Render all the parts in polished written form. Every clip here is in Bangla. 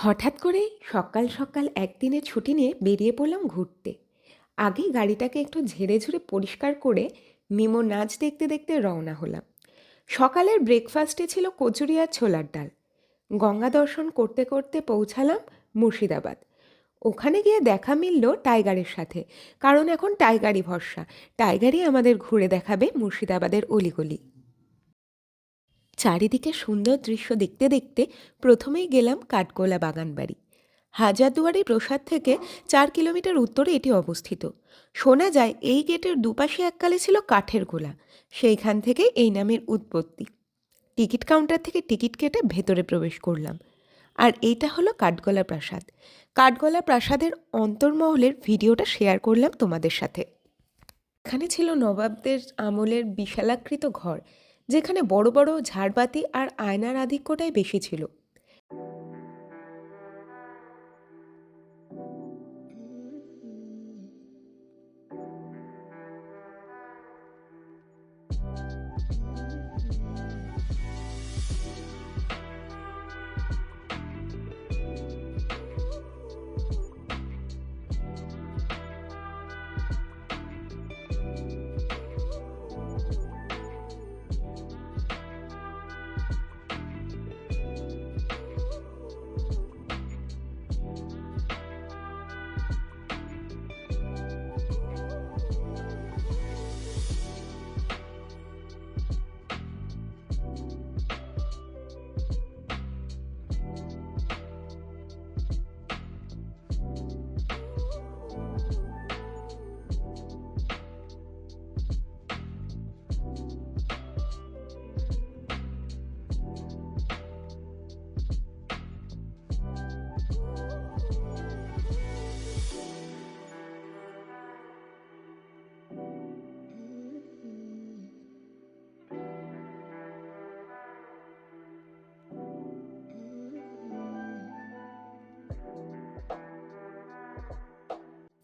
হঠাৎ করেই সকাল সকাল একদিনের ছুটি নিয়ে বেরিয়ে পড়লাম ঘুরতে। আগেই গাড়িটাকে একটু ঝেড়ে ঝুড়ে পরিষ্কার করে মিমো নাচ দেখতে দেখতে রওনা হলাম। সকালের ব্রেকফাস্টে ছিল কচুরি আর ছোলার ডাল। গঙ্গা দর্শন করতে করতে পৌঁছালাম মুর্শিদাবাদ। ওখানে গিয়ে দেখা মিলল টাইগারের সাথে, কারণ এখন টাইগারই ভরসা। টাইগারই আমাদের ঘুরে দেখাবে মুর্শিদাবাদের অলিগলি। চারিদিকে সুন্দর দৃশ্য দেখতে দেখতে প্রথমেই গেলাম কাঠগোলা বাগানবাড়ি। হাজারদুয়ারি প্রসাদ থেকে 4 কিলোমিটার উত্তরে এটি অবস্থিত। শোনা যায় এই গেটের দুপাশে এককালে ছিল কাঠের গোলা, সেইখান থেকে এই নামের উৎপত্তি। টিকিট কাউন্টার থেকে টিকিট কেটে ভেতরে প্রবেশ করলাম। আর এইটা হলো কাঠগোলা প্রাসাদ। কাঠগোলা প্রাসাদের অন্তর্মহলের ভিডিওটা শেয়ার করলাম তোমাদের সাথে। এখানে ছিল নবাবদের আমলের বিশালাকৃত ঘর, যেখানে বড় বড় ঝাড়বাতি আর আয়নার আধিক্যটাই বেশি ছিল।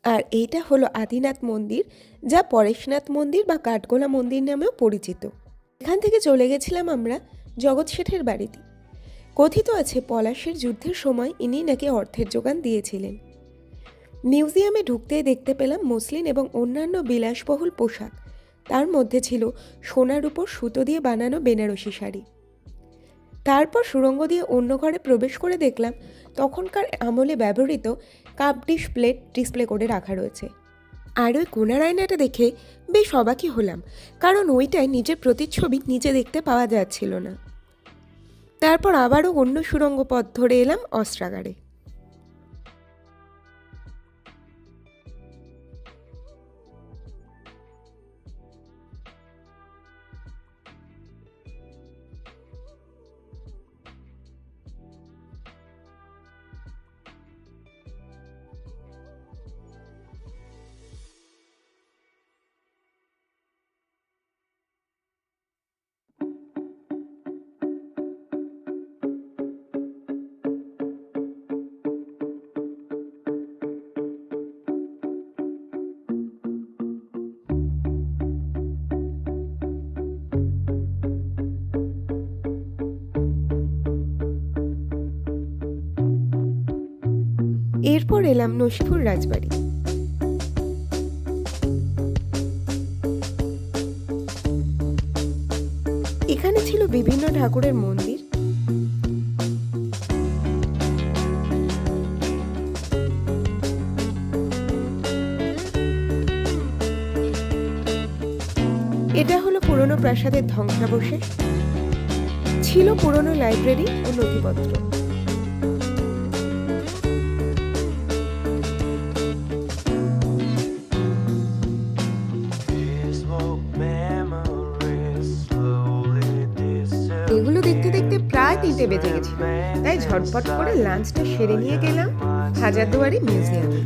আর এইটা হলো আদিনাথ মন্দির, যা পরেশনাথ মন্দির বা কাঠগোলা মন্দির নামেও পরিচিত। এখান থেকে চলে গেছিলাম আমরা জগৎ শেঠের বাড়িতে। কথিত আছে পলাশের যুদ্ধের সময় ইনি নাকি অর্থের যোগান দিয়েছিলেন। মিউজিয়ামে ঢুকতেই দেখতে পেলাম মসলিন এবং অন্যান্য বিলাসবহুল পোশাক। তার মধ্যে ছিল সোনার উপর সুতো দিয়ে বানানো বেনারসি শাড়ি। তারপর সুড়ঙ্গ দিয়ে অন্য ঘরে প্রবেশ করে দেখলাম তখনকার আমলে ব্যবহৃত কাপ ডিশ প্লেট ডিসপ্লে করে রাখা রয়েছে। আর ওই কোণার আয়নাটা দেখে বেশ অবাকই হলাম, কারণ ওইটায় নিজের প্রতিচ্ছবি নিজে দেখতে পাওয়া যাচ্ছিল না। তারপর আবারও অন্য সুড়ঙ্গ পথ ধরে এলাম অস্ত্রাগারে। এরপর এলাম নসিপুর রাজবাড়ি। এখানে ছিল বিভিন্ন ঠাকুরের মন্দির। এটা হলো পুরনো প্রাসাদের ধ্বংসাবশেষ। ছিল পুরনো লাইব্রেরি ও নথিপত্র। এগুলো দেখতে দেখতে প্রায় 3টে বেজে গেছিল, তাই ঝটপট করে লাঞ্চটা সেরে নিয়ে গেলাম হাজারদুয়ারি মিউজিয়ামে।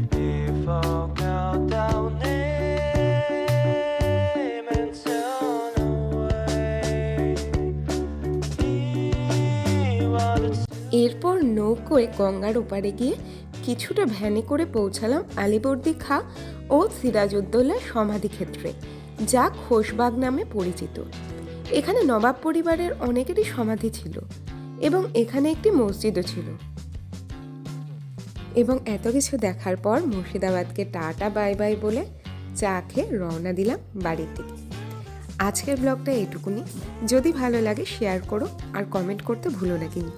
এরপর নৌকোয় গঙ্গার ওপারে গিয়ে কিছুটা ভ্যানে করে পৌঁছালাম আলীবর্দী খাঁ ও সিরাজউদ্দৌলার সমাধিক্ষেত্রে, যা খোশবাগ নামে পরিচিত। এখানে নবাব পরিবারের অনেকেরই সমাধি ছিল এবং এখানে একটি মসজিদও ছিল। এবং এত কিছু দেখার পর মুর্শিদাবাদকে টাটা বাই বাই বলে চা খেয়ে রওনা দিলাম বাড়ির দিকে। আজকের ব্লগটা এইটুকুনি। যদি ভালো লাগে শেয়ার করো আর কমেন্ট করতে ভুলো না কিন্তু।